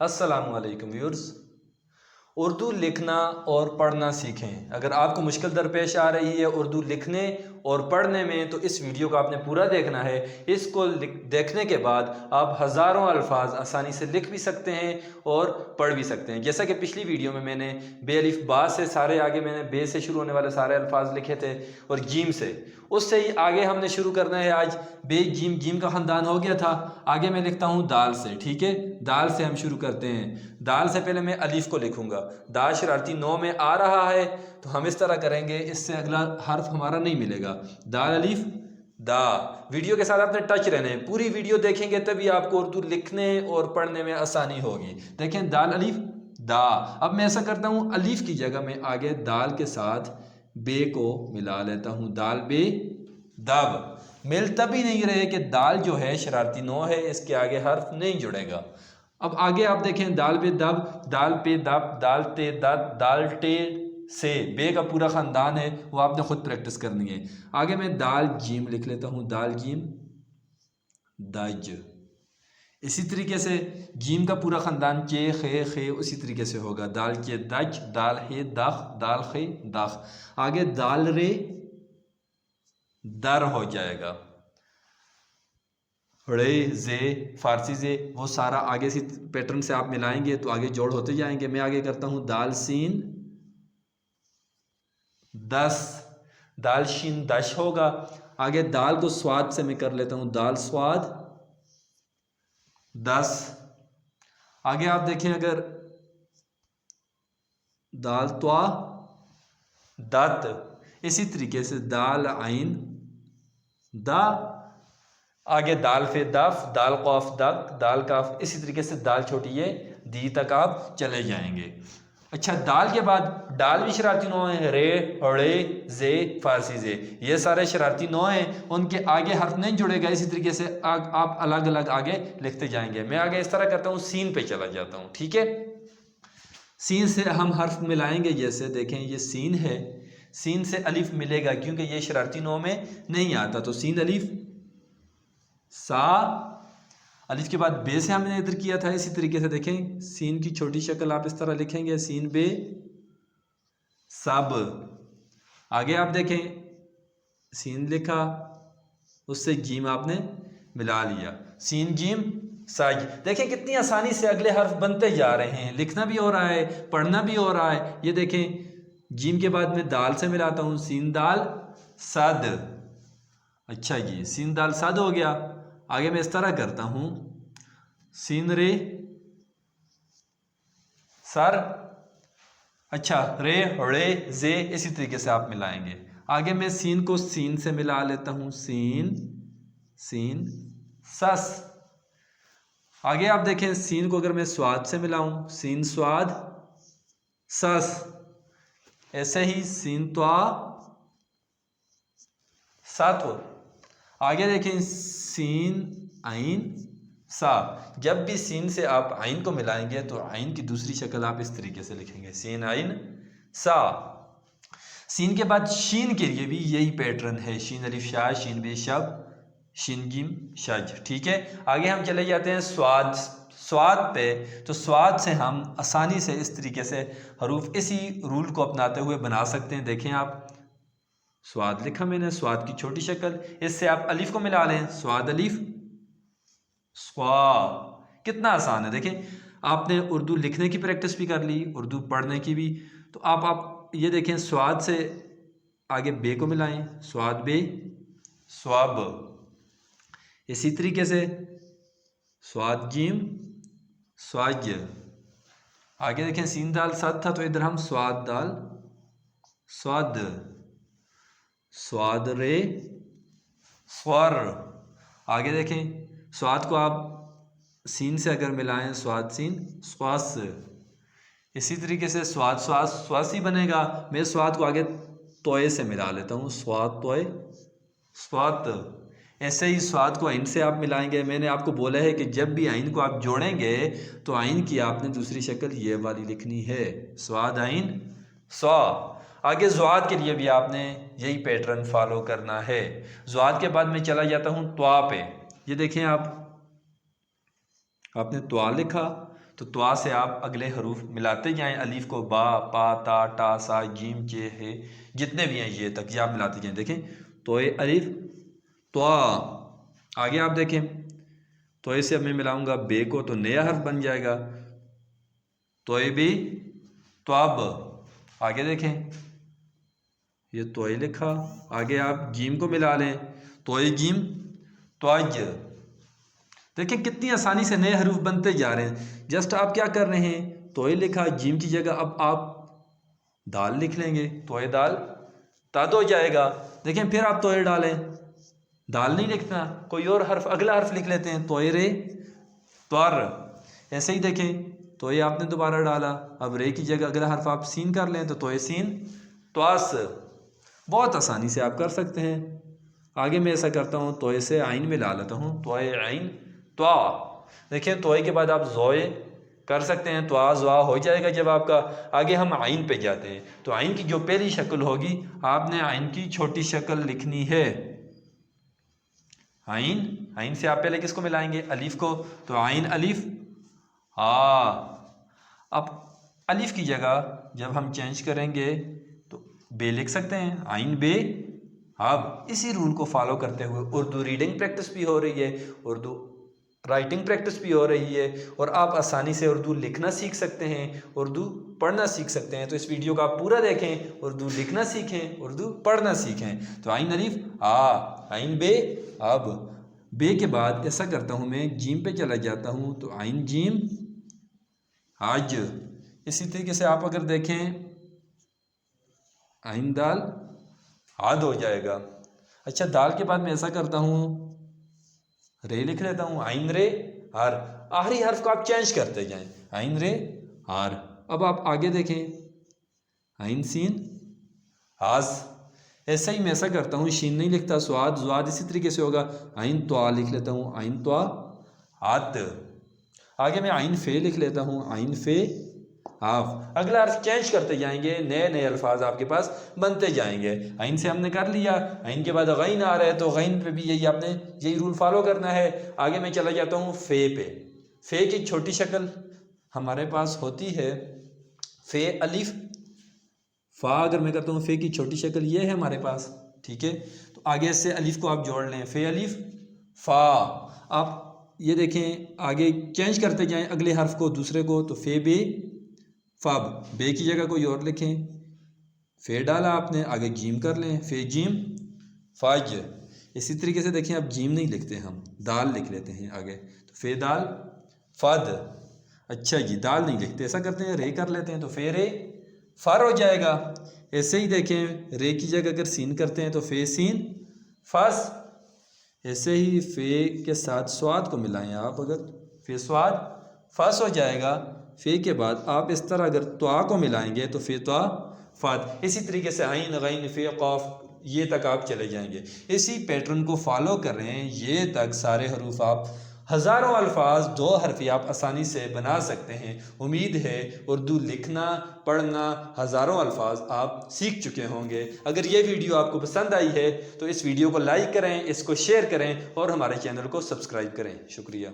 अस्सलामुअलैकुम व्यूअर्स। उर्दू लिखना और पढ़ना सीखें। अगर आपको मुश्किल दरपेश आ रही है उर्दू लिखने और पढ़ने में तो इस वीडियो को आपने पूरा देखना है। इसको देखने के बाद आप हज़ारों अल्फाज आसानी से लिख भी सकते हैं और पढ़ भी सकते हैं। जैसा कि पिछली वीडियो में मैंने बे अलिफ बा से सारे आगे मैंने बे से शुरू होने वाले सारे अल्फाज लिखे थे और जीम से, उससे ही आगे हमने शुरू करना है। आज बे जीम, जीम का ख़ानदान हो गया था। आगे मैं लिखता हूँ दाल से। ठीक है, दाल से हम शुरू करते हैं। दाल से पहले मैं अलीफ को लिखूंगा। दाल शरारती 9 में आ रहा है तो हम इस तरह करेंगे, इससे अगला हर्फ हमारा नहीं मिलेगा। दाल अलीफ दा। वीडियो के साथ आपने टच रहने हैं, पूरी वीडियो देखेंगे तभी आपको उर्दू लिखने और पढ़ने में आसानी होगी। देखें, दाल अलीफ दा। अब मैं ऐसा करता हूँ, अलीफ की जगह मैं आगे दाल के साथ बे को मिला लेता हूँ। दाल बे दब। मिल तभी नहीं रहे कि दाल जो है शरारती 9 है, इसके आगे हर्फ नहीं जुड़ेगा। अब आगे आप देखें, दाल बे दब, दाल पे दब, दाल ते दद, दाल टे से। बे का पूरा ख़ानदान है, वो आपने खुद प्रैक्टिस करनी है। आगे मैं दाल जीम लिख लेता हूँ। दाल जीम दज। इसी तरीके से जीम का पूरा ख़ानदान चे खे खे उसी तरीके से होगा। दाल चे दज, दाल हे दख, दाल खे दख। आगे दाल रे दर हो जाएगा। रे जे फारसी जे, वो सारा आगे से पैटर्न से आप मिलाएंगे तो आगे जोड़ होते जाएंगे। मैं आगे करता हूं दाल सीन दस, दाल शीन दश होगा। आगे दाल को स्वाद से मैं कर लेता हूं, दाल स्वाद दस। आगे आप देखें, अगर दाल त्वा दत, इसी तरीके से दाल आइन दा। आगे दाल फे दफ, दाल कौफ दक, दाल काफ, इसी तरीके से दाल छोटी ये दी तक आप चले जाएंगे। अच्छा, दाल के बाद डाल भी शरारती 9 है। रे हड़े जे फारसी जे, ये सारे शरारती 9 हैं, उनके आगे हर्फ नहीं जुड़ेगा। इसी तरीके से आप अलग अलग आगे लिखते जाएंगे। मैं आगे इस तरह करता हूँ, सीन पे चला जाता हूँ। ठीक है, सीन से हम हर्फ मिलाएंगे। जैसे देखें, ये सीन है, सीन से अलिफ मिलेगा क्योंकि ये शरारती 9 में नहीं आता, तो सीन अलिफ सा। अलिफ के बाद बे से हमने इधर किया था। इसी तरीके से देखें, सीन की छोटी शक्ल आप इस तरह लिखेंगे, सीन बे सब। आगे आप देखें, सीन लिखा, उससे जीम आपने मिला लिया, सीन जीम साज। देखें कितनी आसानी से अगले हर्फ बनते जा रहे हैं, लिखना भी हो रहा है, पढ़ना भी हो रहा है। ये देखें, जीम के बाद मैं दाल से मिलाता हूँ, सीन दाल सद। अच्छा जी, सीन दाल सद हो गया। आगे मैं इस तरह करता हूँ, सीन रे सर। अच्छा, रे रे जे, इसी तरीके से आप मिलाएंगे। आगे मैं सीन को सीन से मिला लेता हूँ, सीन सीन सस। आगे आप देखें, सीन को अगर मैं स्वाद से मिलाऊं, सीन स्वाद सस। ऐसे ही सीन त्वा सातो। आगे देखें, सीन आइन सा। जब भी सीन से आप आइन को मिलाएंगे तो आइन की दूसरी शक्ल आप इस तरीके से लिखेंगे, सीन आइन सा। सीन के बाद शीन के लिए भी यही पैटर्न है, शीन अलिफ शाह, शीन बे शब, शीन जिम शज। ठीक है, आगे हम चले जाते हैं स्वाद, स्वाद पे। तो स्वाद से हम आसानी से इस तरीके से हरूफ इसी रूल को अपनाते हुए बना सकते हैं। देखें आप, स्वाद लिखा मैंने, स्वाद की छोटी शक्ल, इससे आप अलिफ को मिला लें, स्वाद अलिफ स्वा। कितना आसान है। देखें, आपने उर्दू लिखने की प्रैक्टिस भी कर ली, उर्दू पढ़ने की भी। तो आप ये देखें, स्वाद से आगे बे को मिलाएं, स्वाद बे स्वाब। इसी तरीके से स्वाद जीम स्वाज। आगे देखें, सीन दाल साद था तो इधर हम स्वाद दाल स्वाद, स्वाद रे स्वर। आगे देखें, स्वाद को आप सीन से अगर मिलाएं, स्वाद सीन स्वास। इसी तरीके से स्वाद स्वास स्वासी बनेगा। मैं स्वाद को आगे तोय से मिला लेता हूँ, स्वाद तोय स्वाद। ऐसे ही स्वाद को आइन से आप मिलाएंगे। मैंने आपको बोला है कि जब भी आइन को आप जोड़ेंगे तो आइन की आपने दूसरी शक्ल ये वाली लिखनी है, स्वाद आइन स्वा। आगे ज़्वाद के लिए भी आपने यही पैटर्न फॉलो करना है। ज़्वाद के बाद मैं चला जाता हूँ त्वा पे। ये देखें आप, आपने त्वा लिखा तो त्वा से आप अगले हरूफ मिलाते जाएं, अलीफ को बा, पा, ता, टा, सा, जीम, जे, हे, जितने भी हैं ये तक ये आप मिलाते जाएं। देखें तोए अलीफ त्वा। आगे आप देखें तोए से अब मैं मिलाऊंगा बे को, तो नया हर्फ बन जाएगा तोए बी त्वाब। आगे देखें ये तोए लिखा, आगे आप जीम को मिला लें तोए जीम त्वाज। देखें कितनी आसानी से नए हरूफ बनते जा रहे हैं। जस्ट आप क्या कर रहे हैं, तोए लिखा, जीम की जगह अब आप दाल लिख लेंगे, तोए दाल ताद हो जाएगा। देखें फिर आप तोए डालें, दाल नहीं लिखना, कोई और हर्फ अगला हर्फ लिख लेते हैं, तोए रे त्वार। ऐसे ही देखें तोए आपने दोबारा डाला, अब रे की जगह अगला हर्फ आप सीन कर लें तो तोए सीन त्वास। बहुत आसानी से आप कर सकते हैं। आगे मैं ऐसा करता हूँ, तोए से आइन में ला लेता हूँ, तोए आइन त्वा। देखिए तोए के बाद आप जोए कर सकते हैं, त्वा ज़्वा हो जाएगा जब आपका। आगे हम आइन पे जाते हैं, तो आइन की जो पहली शक्ल होगी आपने आइन की छोटी शक्ल लिखनी है। आइन, आइन से आप पहले किसको मिलाएंगे, अलीफ को, तो आइन अलीफ आ। अब अलीफ की जगह जब हम चेंज करेंगे तो बे लिख सकते हैं, आइन बे। अब इसी रूल को फॉलो करते हुए उर्दू रीडिंग प्रैक्टिस भी हो रही है, उर्दू राइटिंग प्रैक्टिस भी हो रही है, और आप आसानी से उर्दू लिखना सीख सकते हैं, उर्दू पढ़ना सीख सकते हैं। तो इस वीडियो को आप पूरा देखें, उर्दू लिखना सीखें, उर्दू पढ़ना सीखें। तो आइन अलीफ आ, आइन बे अब। बे के बाद ऐसा करता हूँ मैं, जीम पे चला जाता हूँ, तो आइन जीम आज। इसी तरीके से आप अगर देखें आइन दाल आद हो जाएगा। अच्छा दाल के बाद मैं ऐसा करता हूँ, रे लिख लेता हूँ, आइन रे आर। आखिरी हर्फ को आप चेंज करते जाएं, आइन रे आर। अब आप आगे देखें, आइन सीन आज। ऐसा ही मैं ऐसा करता हूँ, शीन नहीं लिखता, स्वाद ज्वाद इसी तरीके से होगा, आइन त्वा लिख लेता हूँ, आइन त्वा आत। आगे मैं आइन फे लिख लेता हूँ, आइन फे आफ। अगला हर्फ चेंज करते जाएंगे, नए नए अल्फाज आपके पास बनते जाएंगे। आइन से हमने कर लिया, आइन के बाद गैन आ रहा है तो गैन पे भी यही रूल फॉलो करना है। आगे मैं चला जाता हूँ फे पे। फे की छोटी शक्ल हमारे पास होती है फे अलिफ फा। अगर मैं करता हूँ फे की छोटी शक्ल ये है हमारे पास, ठीक है। तो आगे से अलिफ को आप जोड़ लें, फे अलिफ फा। आप ये देखें आगे चेंज करते जाएं अगले हर्फ को, दूसरे को, तो फे बे फब। बे की जगह कोई और लिखें, फे डाला आपने, आगे जीम कर लें, फे जीम फाज। इसी तरीके से देखें अब जीम नहीं लिखते, हम दाल लिख लेते हैं आगे, तो फे दाल फद। अच्छा जी दाल नहीं लिखते, ऐसा करते हैं रे कर लेते हैं, तो फे रे फर हो जाएगा। ऐसे ही देखें रे की जगह अगर सीन करते हैं तो फे सीन फस। ऐसे ही फे के साथ स्वाद को मिलाएं आप, अगर फे स्वाद फस हो जाएगा। फे के बाद आप इस तरह अगर त्वा को मिलाएंगे तो फे त्वा फात। इसी तरीके से आइन गैन फे कौफ ये तक आप चले जाएंगे। इसी पैटर्न को फॉलो कर रहे हैं, ये तक सारे हरूफ आप हज़ारों अल्फाज 2 हरफी आप आसानी से बना सकते हैं। उम्मीद है उर्दू लिखना पढ़ना हज़ारों अल्फाज आप सीख चुके होंगे। अगर ये वीडियो आपको पसंद आई है तो इस वीडियो को लाइक करें, इसको शेयर करें और हमारे चैनल को सब्सक्राइब करें। शुक्रिया।